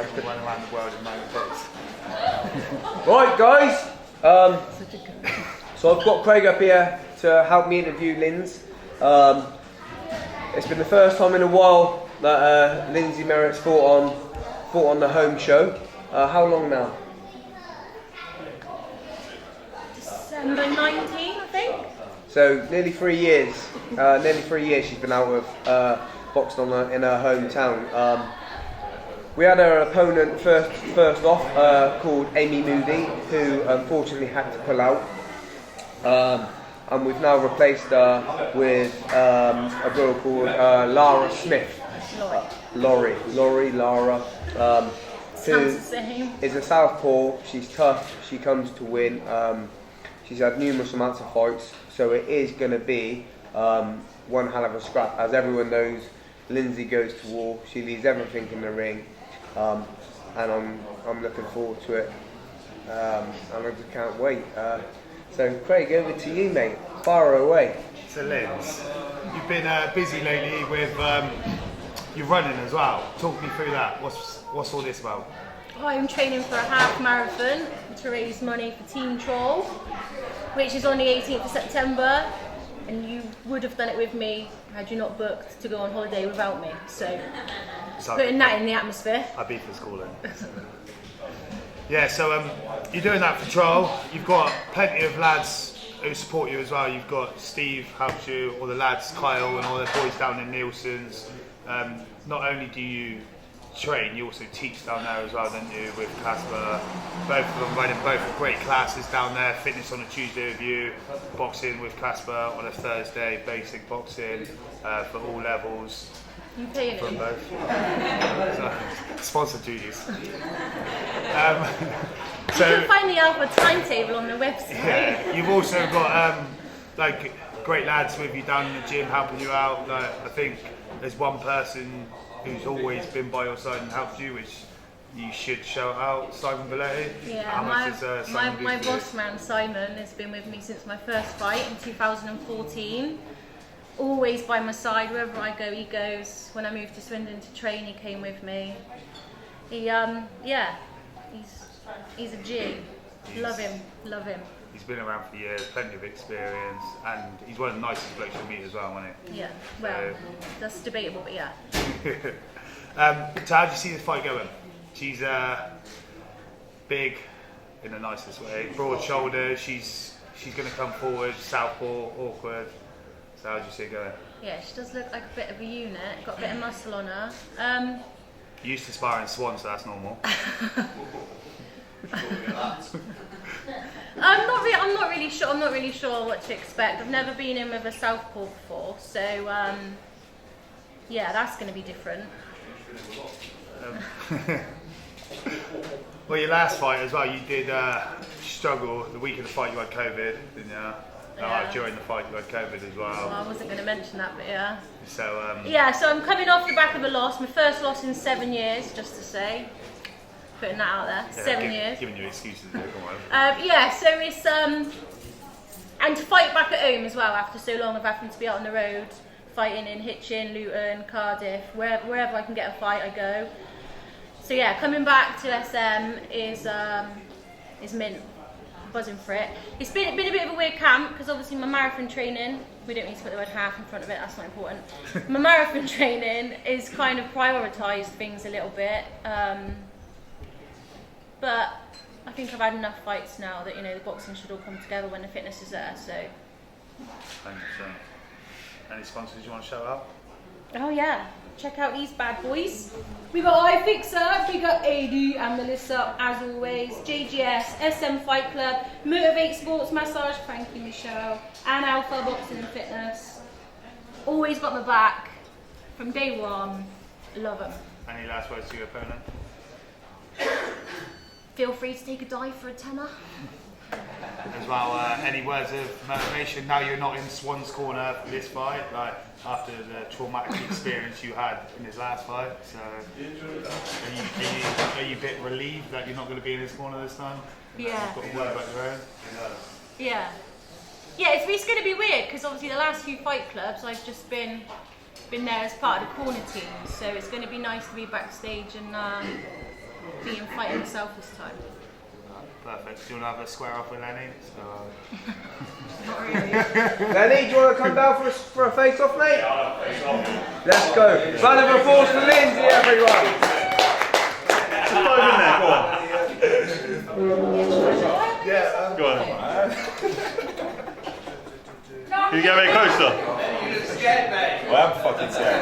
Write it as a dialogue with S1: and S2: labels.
S1: I could run around the world in 9 days.
S2: Right, guys. So I've got Craig up here to help me interview Linz. It's been the first time in a while that Linzi Merritt's fought on the home show. How long now?
S3: December 19, I think.
S2: So nearly 3 years. Nearly 3 years she's been out of boxing in her hometown. We had her opponent first off called Amy Moody, who unfortunately had to pull out. And we've now replaced her with a girl called Lara Smith. Lauri, Lara. Who is a southpaw. She's tough. She comes to win. She's had numerous amounts of fights, so it is going to be one hell of a scrap. As everyone knows, Linzi goes to war. She leaves everything in the ring, and I'm looking forward to it. And I just can't wait. So Craig, over to you, mate. Far away.
S1: So Linz, you've been busy lately with your running as well. Talk me through that. What's all this about?
S3: I'm training for a half marathon to raise money for Team Troll, which is on the 18th of September, and you would have done it with me had you not booked to go on holiday without me. So putting that in the atmosphere.
S1: I beat the school then. Yeah, so you're doing that for Troll. You've got plenty of lads who support you as well. You've got Steve helps you, all the lads, Kyle and all the boys down in Nielsen's. Not only do you train, you also teach down there as well, don't you, with Casper. Both of them running both great classes down there. Fitness on a Tuesday with you, boxing with Casper on a Thursday, basic boxing for all levels.
S3: You paying
S1: from
S3: it?
S1: both. So, sponsor duties. So
S3: you can find the Alpha timetable on the website.
S1: Yeah, you've also got like great lads with you down in the gym helping you out. Like, I think there's one person who's always been by your side and helped you, which you should shout out, Simon Belletti.
S3: Yeah,
S1: how much is Simon
S3: my boss man Simon has been with me since my first fight in 2014. Always by my side, wherever I go he goes. When I moved to Swindon to train, he came with me. He he's a G. Love him.
S1: He's been around for years, plenty of experience, and he's one of the nicest blokes you'll meet as well, isn't he?
S3: Yeah, well, that's debatable, but yeah.
S1: So how do you see this fight going? She's big in the nicest way, broad shoulders, she's going to come forward, southpaw, awkward. So how do you see it going?
S3: Yeah, she does look like a bit of a unit, got a bit of muscle on her.
S1: You used to spar in Swan, so that's normal.
S3: I'm not really sure what to expect. I've never been in with a southpaw before, so yeah, that's going to be different.
S1: Well, your last fight as well, you did struggle. The week of the fight you had COVID, didn't you?
S3: Yeah.
S1: During the fight you had COVID as well.
S3: Well, I wasn't going to mention that, but yeah.
S1: So
S3: so I'm coming off the back of a loss, my first loss in 7 years, just to say. Putting that out there,
S1: yeah,
S3: 7 years.
S1: Giving you excuses there, come on.
S3: So it's and to fight back at home as well after so long of having to be out on the road, fighting in Hitchin, Luton, Cardiff, wherever I can get a fight, I go. So yeah, coming back to SM is mint. Buzzing for it. It's been a bit of a weird camp because obviously my marathon training, we don't need to put the word half in front of it, that's not important. My marathon training is kind of prioritised things a little bit. But I think I've had enough fights now that, you know, the boxing should all come together when the fitness is there, so.
S1: 100%. Any sponsors you want to shout out?
S3: Oh yeah, check out these bad boys. We got iFixer, we got AD and Melissa, as always, JGS, SM Fightclub, Motivate Sports Massage, thank you Michelle, and Alpha Boxing and Fitness. Always got my back from day one, love them.
S1: Any last words to your opponent?
S3: Feel free to take a dive for a tenner.
S1: As well, any words of motivation now you're not in Swan's corner for this fight, like after the traumatic experience you had in his last fight? So, are you a bit relieved that you're not going to be in his corner this time?
S3: Yeah.
S1: You've got to worry about your own?
S3: Yeah. Yeah, it's going to be weird because obviously the last few fight clubs I've just been there as part of the corner team, so it's going to be nice to be backstage and being fighting myself this time.
S1: Perfect. Do you want to have a square off with Lenny?
S3: Not really.
S2: Lenny, do you want to come down for a face-off, mate? Yeah, face-off. Let's go. Round of applause for Linzi, everyone.
S4: Just dive in there, go on.
S1: Yeah.
S4: Go on. Can you get a bit closer?
S2: You're scared, mate.
S4: Well, I'm fucking scared.